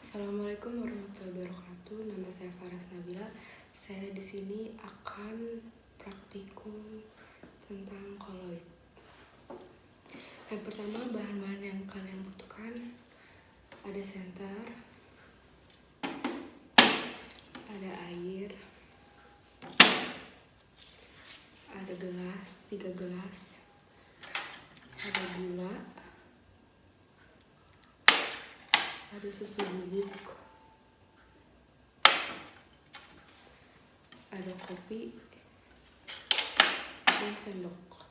Assalamualaikum warahmatullahi wabarakatuh. Nama saya Faras Nabila. Saya di sini akan praktikum tentang koloid. Yang pertama, bahan-bahan yang kalian butuhkan ada senter, ada air, ada gelas, 3 gelas, ada gula, ada susu bubuk, ada kopi, dan sendok.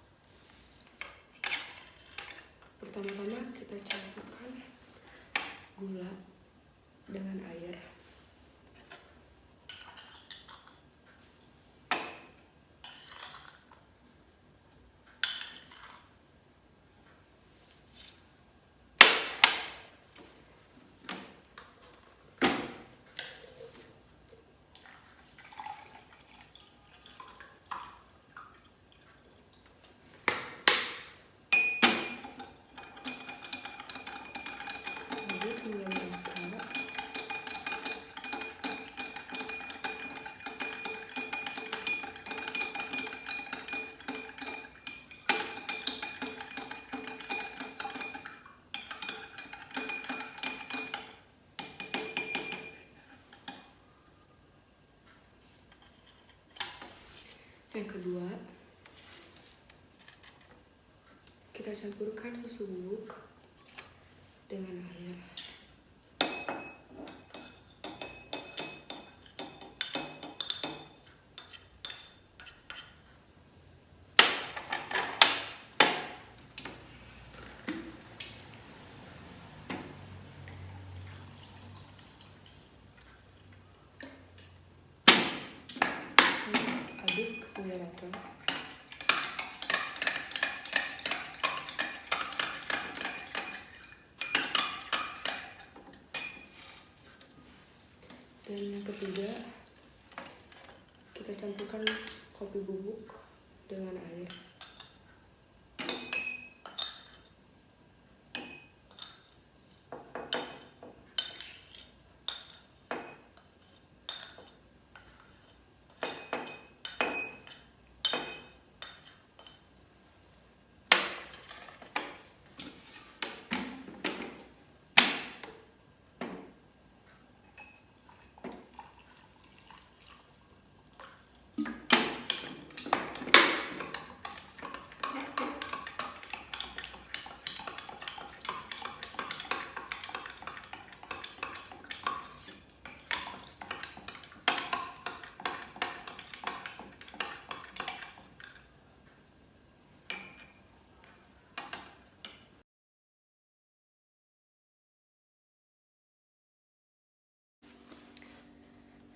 Pertama-tama kita campurkan gula dengan air. Lalu tinggal diaduk. Yang kedua, kita campurkan susu bubuk dengan air. Aduk hingga rata. Dan yang ketiga, kita campurkan kopi bubuk dengan air.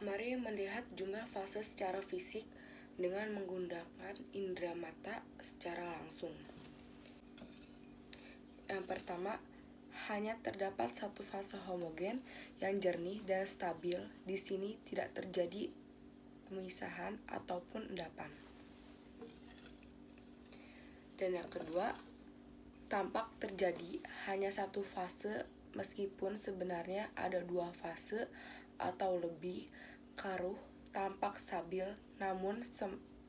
Mari melihat jumlah fase secara fisik dengan menggunakan indera mata secara langsung. Yang pertama, hanya terdapat satu fase homogen yang jernih dan stabil. Di sini tidak terjadi pemisahan ataupun endapan. Dan yang kedua, tampak terjadi hanya satu fase meskipun sebenarnya ada 2 fase atau lebih. Karuh tampak stabil, namun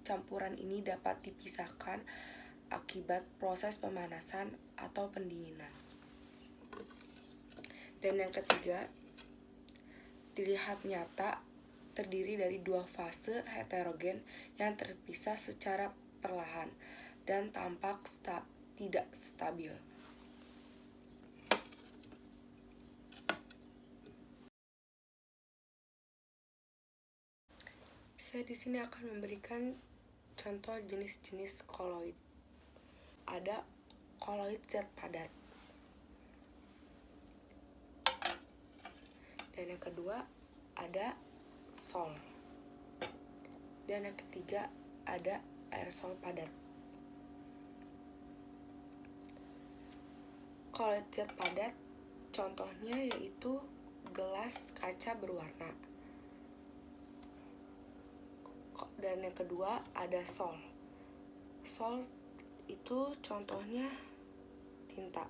campuran ini dapat dipisahkan akibat proses pemanasan atau pendinginan. Dan yang ketiga, dilihat nyata terdiri dari 2 fase heterogen yang terpisah secara perlahan dan tampak tidak stabil. Saya di sini akan memberikan contoh jenis-jenis koloid. Ada koloid zat padat. Dan yang kedua ada sol. Dan yang ketiga ada aerosol padat. Koloid zat padat contohnya yaitu gelas kaca berwarna. Dan yang kedua ada sol. Sol itu contohnya tinta.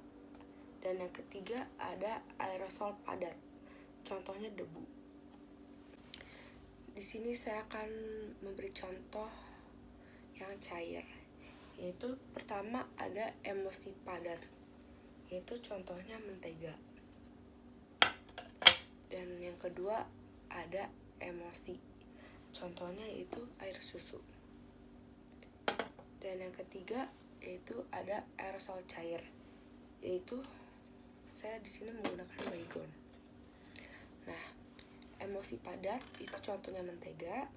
Dan yang ketiga ada aerosol padat. contohnya debu. Di sini saya akan memberi contoh yang cair, yaitu pertama ada emosi padat, yaitu contohnya mentega. Dan yang kedua ada emosi, contohnya yaitu air susu. Dan yang ketiga yaitu ada aerosol cair, yaitu saya di sini menggunakan baygon. Nah, emosi padat itu contohnya mentega.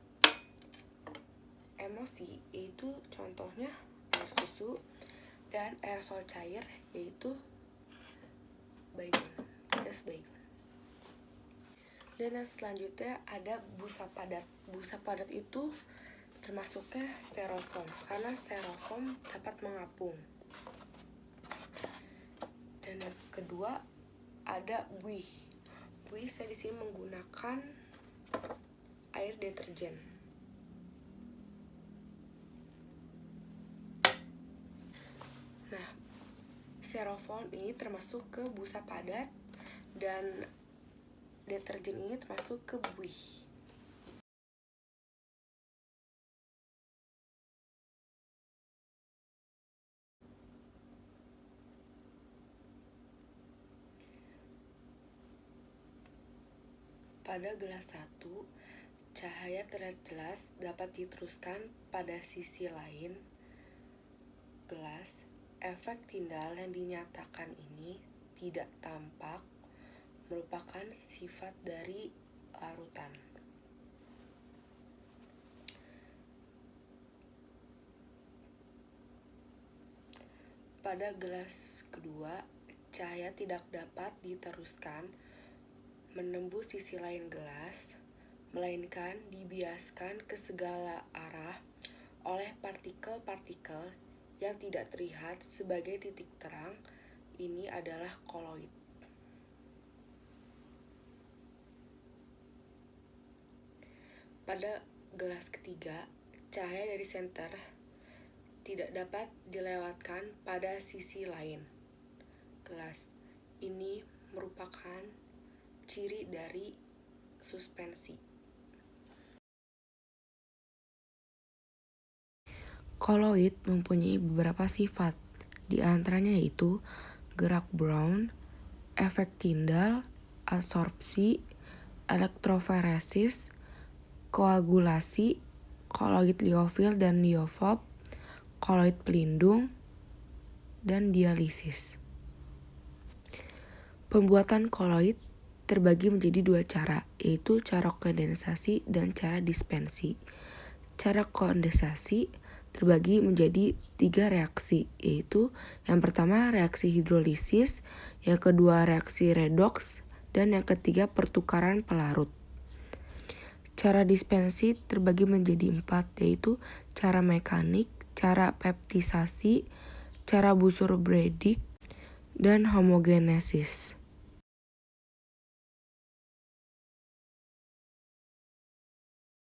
Emosi yaitu contohnya air susu, dan aerosol cair yaitu baygon, gas baygon. Dan yang selanjutnya ada busa padat. Busa padat itu termasuknya styrofoam, karena styrofoam dapat mengapung. Dan yang kedua ada buih. Buih saya di sini menggunakan air deterjen. Nah, styrofoam ini termasuk ke busa padat, dan deterjen ini termasuk ke buih. Pada gelas 1, cahaya terlihat jelas dapat diteruskan pada sisi lain gelas. Efek tindal yang dinyatakan ini tidak tampak, merupakan sifat dari larutan. Pada gelas kedua, cahaya tidak dapat diteruskan menembus sisi lain gelas, melainkan dibiaskan ke segala arah oleh partikel-partikel yang tidak terlihat sebagai titik terang. Ini adalah koloid. Pada gelas ketiga, cahaya dari senter tidak dapat dilewatkan pada sisi lain gelas. Ini merupakan ciri dari suspensi. Koloid mempunyai beberapa sifat, di antaranya yaitu gerak Brown, efek tindal, absorpsi, elektroforesis, koagulasi, koloid liofil dan liofob, koloid pelindung, dan dialisis. Pembuatan koloid terbagi menjadi dua cara, yaitu cara kondensasi dan cara dispensi. Cara kondensasi terbagi menjadi 3 reaksi, yaitu yang pertama reaksi hidrolisis, yang kedua reaksi redoks, dan yang ketiga pertukaran pelarut. Cara dispensi terbagi menjadi 4, yaitu cara mekanik, cara peptisasi, cara busur Bredig, dan homogenesis.